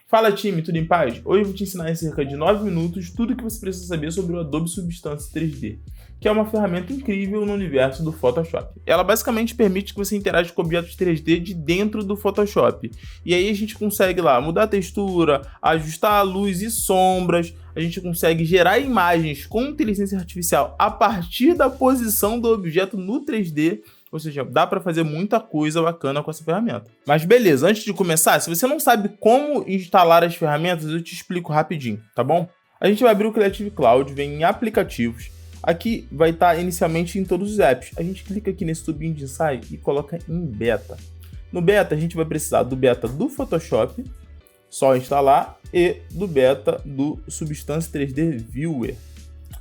Fala time, tudo em paz? Hoje eu vou te ensinar em cerca de 9 minutos tudo o que você precisa saber sobre o Adobe Substance 3D, que é uma ferramenta incrível no universo do Photoshop. Ela basicamente permite que você interaja com objetos 3D de dentro do Photoshop. E aí a gente consegue lá mudar a textura, ajustar a luz e sombras, a gente consegue gerar imagens com inteligência artificial a partir da posição do objeto no 3D. Ou seja, dá para fazer muita coisa bacana com essa ferramenta. Mas beleza, antes de começar, se você não sabe como instalar as ferramentas, eu te explico rapidinho, tá bom? A gente vai abrir o Creative Cloud, vem em aplicativos. Aqui vai estar inicialmente em todos os apps. A gente clica aqui nesse tubinho de ensaio e coloca em beta. No beta, a gente vai precisar do beta do Photoshop, só instalar, e do beta do Substance 3D Viewer.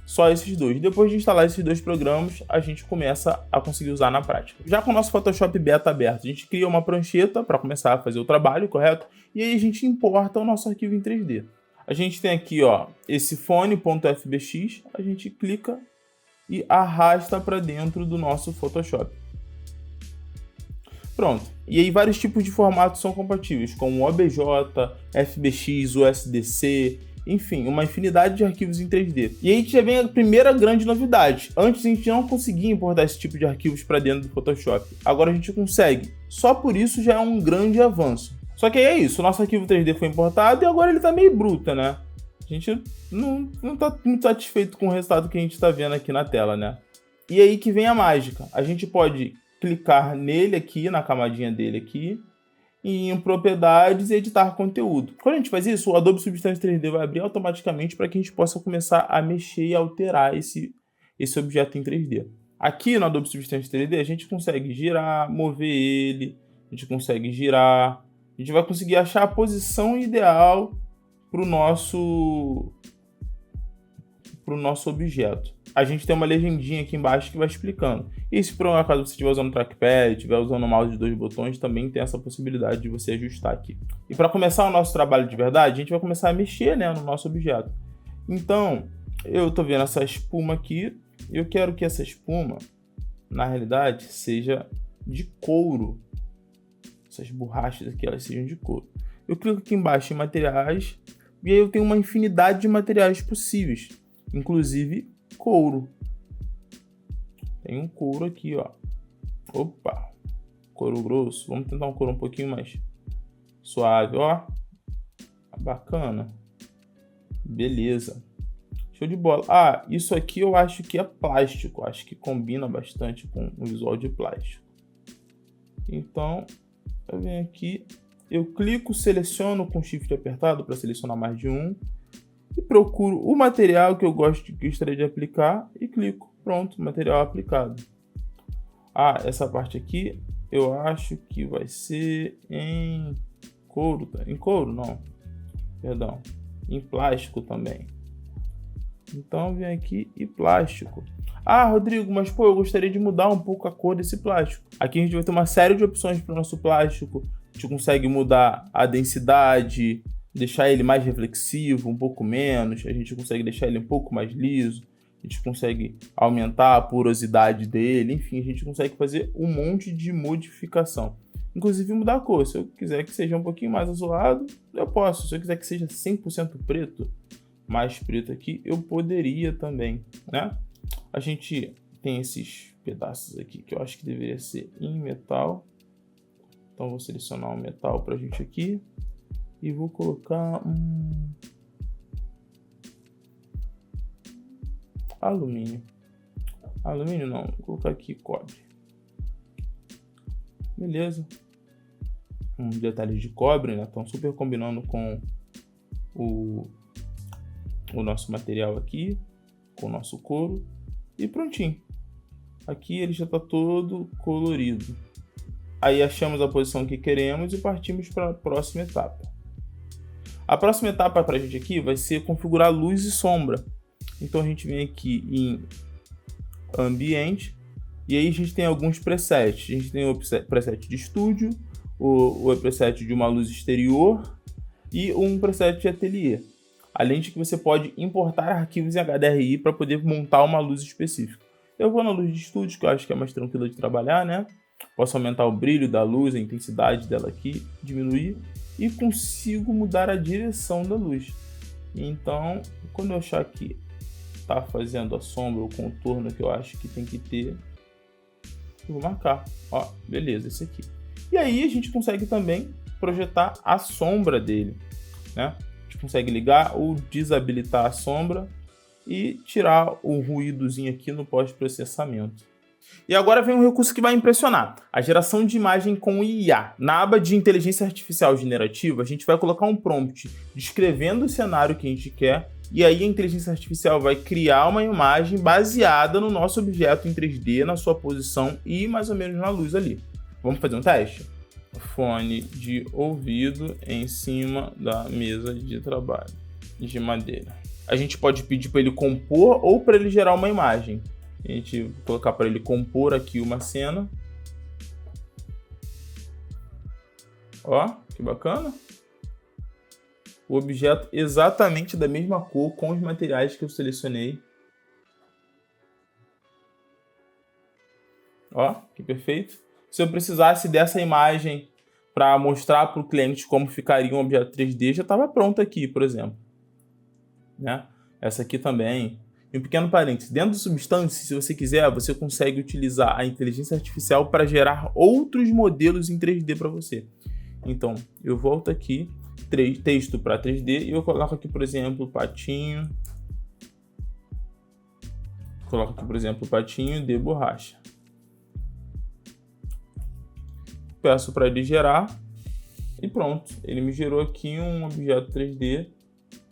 Só esses dois. Depois de instalar esses dois programas, a gente começa a conseguir usar na prática. Já com o nosso Photoshop Beta aberto, a gente cria uma prancheta para começar a fazer o trabalho, correto? E aí a gente importa o nosso arquivo em 3D. A gente tem aqui, ó, esse fone.fbx, a gente clica e arrasta para dentro do nosso Photoshop. Pronto. E aí vários tipos de formatos são compatíveis, como OBJ, FBX, USDC, enfim, uma infinidade de arquivos em 3D. E aí a gente já vem a primeira grande novidade. Antes a gente não conseguia importar esse tipo de arquivos para dentro do Photoshop. Agora a gente consegue. Só por isso já é um grande avanço. Só que aí é isso, o nosso arquivo 3D foi importado e agora ele tá meio bruto, né? A gente não tá muito satisfeito com o resultado que a gente tá vendo aqui na tela, né? E aí que vem a mágica. A gente pode clicar nele aqui, na camadinha dele aqui, e em propriedades e editar conteúdo. Quando a gente faz isso, o Adobe Substance 3D vai abrir automaticamente para que a gente possa começar a mexer e alterar esse objeto em 3D. Aqui no Adobe Substance 3D a gente consegue girar, mover ele, a gente consegue girar, a gente vai conseguir achar a posição ideal para o nosso objeto. A gente tem uma legendinha aqui embaixo que vai explicando. E se por um acaso você estiver usando o trackpad, estiver usando o mouse de 2 botões, também tem essa possibilidade de você ajustar aqui. E para começar o nosso trabalho de verdade, a gente vai começar a mexer, né, no nosso objeto. Então, eu estou vendo essa espuma aqui, e eu quero que essa espuma, na realidade, seja de couro. Essas borrachas aqui, elas sejam de couro. Eu clico aqui embaixo em materiais, e aí eu tenho uma infinidade de materiais possíveis, inclusive couro. Tem um couro aqui, ó. Opa! Couro grosso. Vamos tentar um couro um pouquinho mais suave, ó. Bacana. Beleza. Show de bola. Ah, isso aqui eu acho que é plástico. Acho que combina bastante com o visual de plástico. Então, eu venho aqui, eu clico, seleciono com Shift apertado para selecionar mais de um. E procuro o material que eu gostaria de aplicar e clico. Pronto, material aplicado. Ah, essa parte aqui eu acho que vai ser em couro. Em couro não, perdão, em plástico também. Então vem aqui e plástico. Ah, Rodrigo, mas pô, eu gostaria de mudar um pouco a cor desse plástico. Aqui a gente vai ter uma série de opções para o nosso plástico. A gente consegue mudar a densidade, deixar ele mais reflexivo, um pouco menos, a gente consegue deixar ele um pouco mais liso, a gente consegue aumentar a porosidade dele, enfim, a gente consegue fazer um monte de modificação. Inclusive mudar a cor, se eu quiser que seja um pouquinho mais azulado, eu posso, se eu quiser que seja 100% preto, mais preto aqui, eu poderia também, né? A gente tem esses pedaços aqui que eu acho que deveria ser em metal, então vou selecionar um metal pra gente aqui. E vou colocar alumínio. Alumínio não, vou colocar aqui cobre. Beleza. Detalhes de cobre, né? Estão super combinando com o nosso material aqui, com o nosso couro. E prontinho. Aqui ele já está todo colorido. Aí achamos a posição que queremos e partimos para a próxima etapa. A próxima etapa para a gente aqui vai ser configurar luz e sombra. Então a gente vem aqui em ambiente e aí a gente tem alguns presets. A gente tem o preset de estúdio, o preset de uma luz exterior e um preset de ateliê. Além de que você pode importar arquivos em HDRI para poder montar uma luz específica. Eu vou na luz de estúdio, que eu acho que é mais tranquila de trabalhar, né? Posso aumentar o brilho da luz, a intensidade dela aqui, diminuir. e consigo mudar a direção da luz. Então, quando eu achar que tá fazendo a sombra, o contorno que eu acho que tem que ter, eu vou marcar. Ó, beleza, esse aqui. E aí a gente consegue também projetar a sombra dele, né? A gente consegue ligar ou desabilitar a sombra e tirar o ruídozinho aqui no pós-processamento. E agora vem um recurso que vai impressionar, a geração de imagem com IA. Na aba de inteligência artificial generativa, a gente vai colocar um prompt descrevendo o cenário que a gente quer, e aí a inteligência artificial vai criar uma imagem baseada no nosso objeto em 3D, na sua posição e mais ou menos na luz ali. Vamos fazer um teste? Fone de ouvido em cima da mesa de trabalho de madeira. A gente pode pedir para ele compor ou para ele gerar uma imagem. A gente vai colocar para ele compor aqui uma cena. Ó, que bacana. O objeto exatamente da mesma cor, com os materiais que eu selecionei. Ó, que perfeito. Se eu precisasse dessa imagem para mostrar para o cliente como ficaria um objeto 3D, já estava pronto aqui, por exemplo. Né? Essa aqui também. E um pequeno parênteses, dentro do Substance, se você quiser, você consegue utilizar a inteligência artificial para gerar outros modelos em 3D para você. Então, eu volto aqui, texto para 3D, e eu coloco aqui, por exemplo, patinho. Coloco aqui, por exemplo, patinho de borracha. Peço para ele gerar e pronto. Ele me gerou aqui um objeto 3D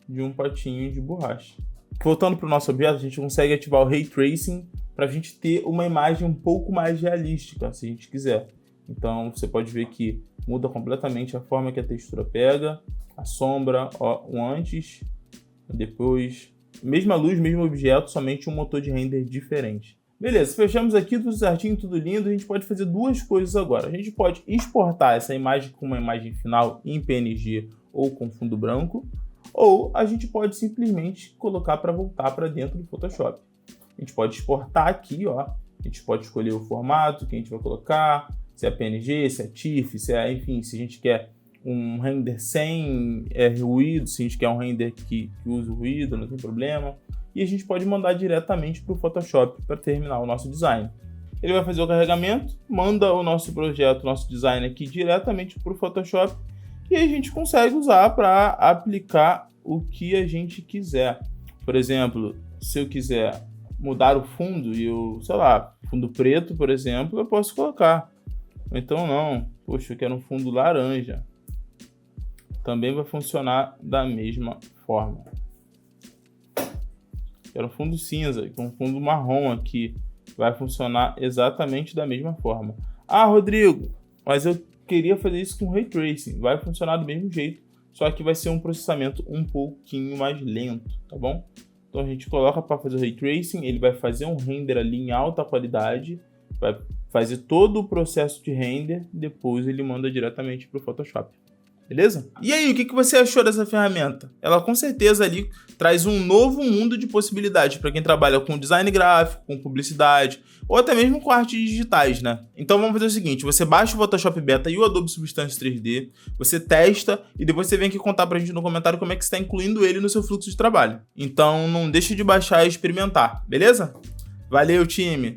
de um patinho de borracha. Voltando para o nosso objeto, a gente consegue ativar o Ray Tracing para a gente ter uma imagem um pouco mais realística, se a gente quiser. Então você pode ver que muda completamente a forma que a textura pega, a sombra, ó, o antes, depois, mesma luz, mesmo objeto, somente um motor de render diferente. Beleza, fechamos aqui, tudo certinho, tudo lindo. A gente pode fazer duas coisas agora. A gente pode exportar essa imagem com uma imagem final em PNG ou com fundo branco, ou a gente pode simplesmente colocar para voltar para dentro do Photoshop. A gente pode exportar aqui, ó. A gente pode escolher o formato que a gente vai colocar, se é PNG, se é TIFF, se é, enfim, se a gente quer um render sem ruído, se a gente quer um render que use o ruído, não tem problema. E a gente pode mandar diretamente para o Photoshop para terminar o nosso design. Ele vai fazer o carregamento, manda o nosso projeto, o nosso design aqui diretamente para o Photoshop, e a gente consegue usar para aplicar o que a gente quiser. Por exemplo, se eu quiser mudar o fundo e eu, sei lá, fundo preto, por exemplo, eu posso colocar. Ou então não, poxa, eu quero um fundo laranja. Também vai funcionar da mesma forma. Quero um fundo cinza, com um fundo marrom aqui. Vai funcionar exatamente da mesma forma. Ah, Rodrigo, mas eu queria fazer isso com Ray Tracing. Vai funcionar do mesmo jeito, só que vai ser um processamento um pouquinho mais lento, tá bom? Então a gente coloca para fazer o Ray Tracing, ele vai fazer um render ali em alta qualidade, vai fazer todo o processo de render, depois ele manda diretamente para o Photoshop. Beleza? E aí, o que você achou dessa ferramenta? Ela com certeza ali traz um novo mundo de possibilidades para quem trabalha com design gráfico, com publicidade, ou até mesmo com artes digitais, né? Então vamos fazer o seguinte, você baixa o Photoshop Beta e o Adobe Substance 3D, você testa e depois você vem aqui contar pra gente no comentário como é que você está incluindo ele no seu fluxo de trabalho. Então não deixe de baixar e experimentar, beleza? Valeu, time!